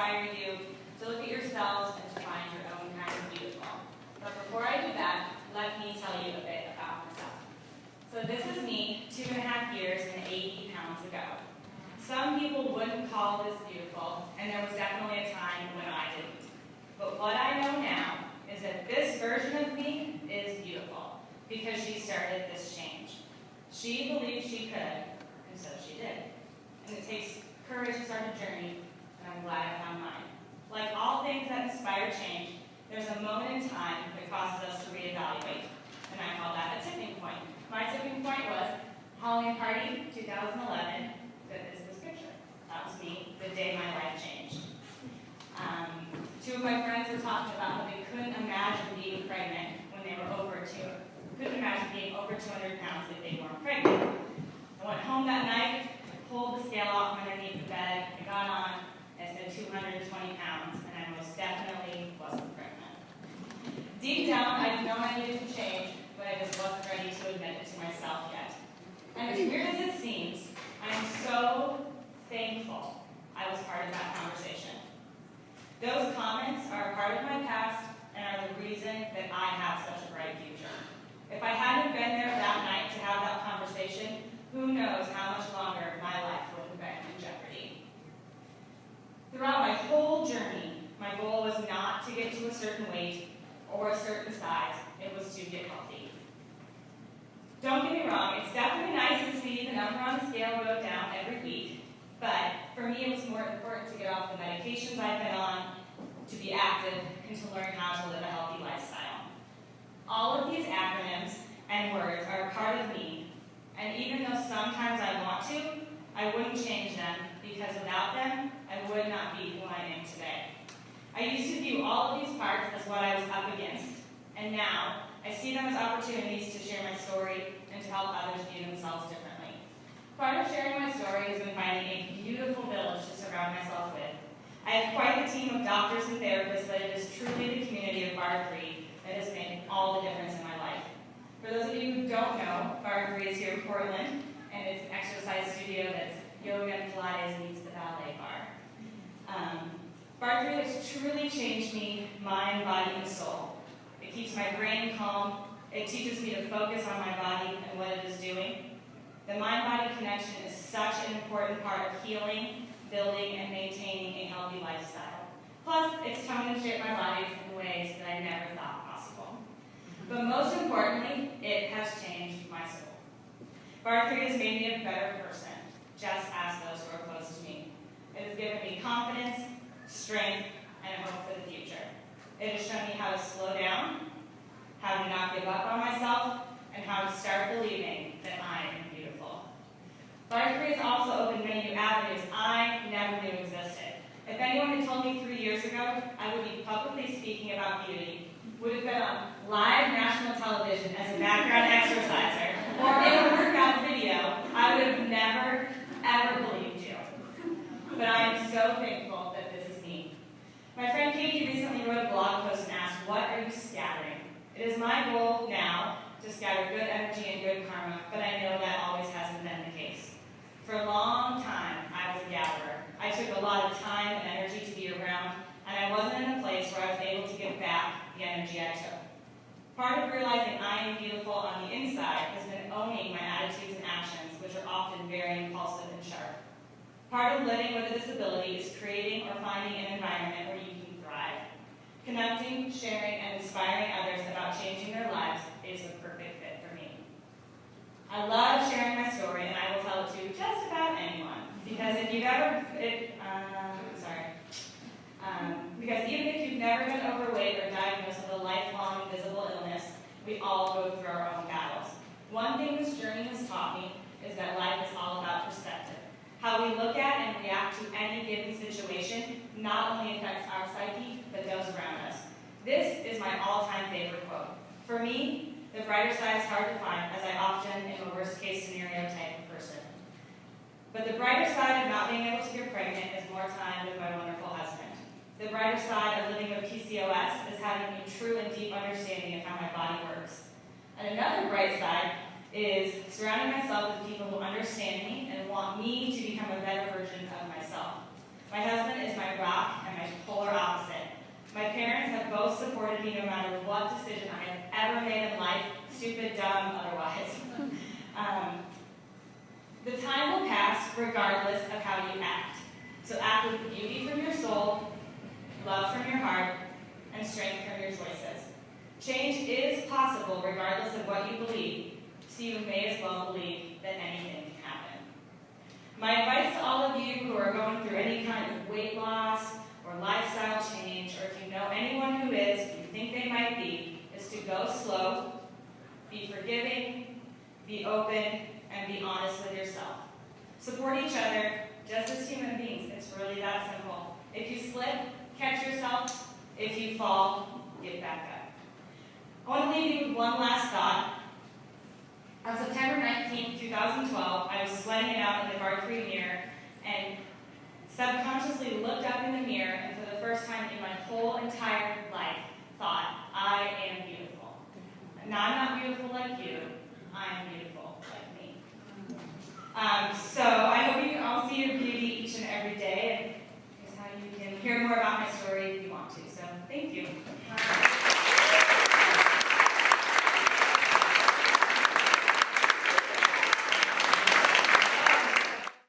inspire you to look at yourselves and to find your own kind of beautiful. But before I do that, let me tell you a bit about myself. So this is me 2.5 years and 80 pounds ago. Some people wouldn't call this beautiful, and there was definitely a time when I didn't. But what I know now is that this version of me is beautiful because she started this change. She believed she could, and so she did. And it takes courage to start a journey, and I'm glad I found mine. Like all things that inspire change, there's a moment in time that causes us to reevaluate, and I call that a tipping point. My tipping point was Halloween party 2011. That is this picture. That was me, the day my life changed. Two of my friends were talking about how they couldn't imagine being pregnant when they were couldn't imagine being over 200 pounds if they weren't pregnant. I went home that night, pulled the scale off underneath the bed, I got on, and it said 220 pounds, and I most definitely wasn't pregnant. Deep down, I knew I needed to change, but I just wasn't ready to admit it to myself yet. And as weird as it seems, I am so thankful I was part of that conversation. Those comments are a part of my past and are the reason that I have such a bright future. If I hadn't been there that night to have that conversation, who knows how much longer my life would have been in jeopardy. Throughout my whole journey, my goal was not to get to a certain weight or a certain size, it was to get healthy. Don't get me wrong, it's definitely nice to see the number on the scale go down every week, but for me it was more important to get off the medications I've been on, to be active, and to learn how to live a healthy lifestyle. All of these acronyms and words are a part of me, and even though sometimes I want to, I wouldn't change them because without them, I would not be who I am today. I used to view all of these parts as what I was up against, and now I see them as opportunities to share my story and to help others view themselves differently. Part of sharing my story has been finding a beautiful village to surround myself with. I have quite a team of doctors and therapists, but it is truly the community of Bar 3 that has made all the difference in my life. For those of you who don't know, Bar 3 is here in Portland, and it's an exercise studio that's yoga and Pilates meets the ballet bar. Bar 3 has truly changed me, mind, body, and soul. It keeps my brain calm. It teaches me to focus on my body and what it is doing. The mind-body connection is such an important part of healing, building, and maintaining a healthy lifestyle. Plus, it's toned and shaped my bodies in ways that I never thought possible. But most importantly, it has changed my soul. Bar 3 has made me a better person. Just ask those who are close to me. It has given me confidence, strength, and a hope for the future. It has shown me how to slow down, how to not give up on myself, and how to start believing that I am beautiful. Bar 3 has also opened many new avenues I never knew existed. If anyone had told me 3 years ago I would be publicly speaking about beauty, would have been on live national television as a background exerciser, or in a workout video, I would have never, ever believed you. But I am so thankful that this is me. My friend Katie recently wrote a blog post and asked, "What are you scattering?" It is my goal now to scatter good energy and good karma, but I know that always hasn't been the case. For a long time, I was a gatherer. I took a lot of time and energy to be around, and I wasn't in a place where I was able to give back the energy I took. Part of realizing I am beautiful on the inside has been owning my attitudes and actions, which are often very impulsive and sharp. Part of living with a disability is creating or finding an environment where you can thrive. Connecting, sharing, and inspiring others about changing their lives is the perfect fit for me. I love sharing my story, and I will tell it to just about anyone. Because if you've ever, because even if you've never been overweight or diagnosed with a lifelong invisible illness, we all go through our own battles. One thing this journey has taught me is that life is all about perspective. How we look at and react to any given situation not only affects our psyche, but those around us. This is my all-time favorite quote. For me, the brighter side is hard to find, as I often am a worst-case scenario type of person. But the brighter side of not being able to get pregnant is more time with my wonderful husband. The brighter side of living with PCOS is having a true and deep understanding of how my body works. And another bright side is surrounding myself with people who understand me and want me to become a better version of myself. My husband is my rock and my My parents have both supported me no matter what decision I have ever made in life, stupid, dumb, otherwise. The time will pass regardless of how you act. So act with beauty from your soul, love from your heart, and strength from your choices. Change is possible regardless of what you believe, so you may as well believe that anything can happen. My advice to all of you who are going through any kind of weight loss or lifestyle change, or if you know anyone who is, or you think they might be, is to go slow, be forgiving, be open, and be honest with yourself. Support each other just as human beings. It's really that simple. If you slip, catch yourself. If you fall, get back up. I want to leave you with one last thought. On September 19, 2012, I was sweating it out in the guard 3 mirror and subconsciously looked up in the mirror and for the first time in my whole entire life thought, I am beautiful. Now, I'm not beautiful like you. I am beautiful like me. So I hope you can all see your beauty each and every day, and here's how you can hear more about my story if you want to. So thank you.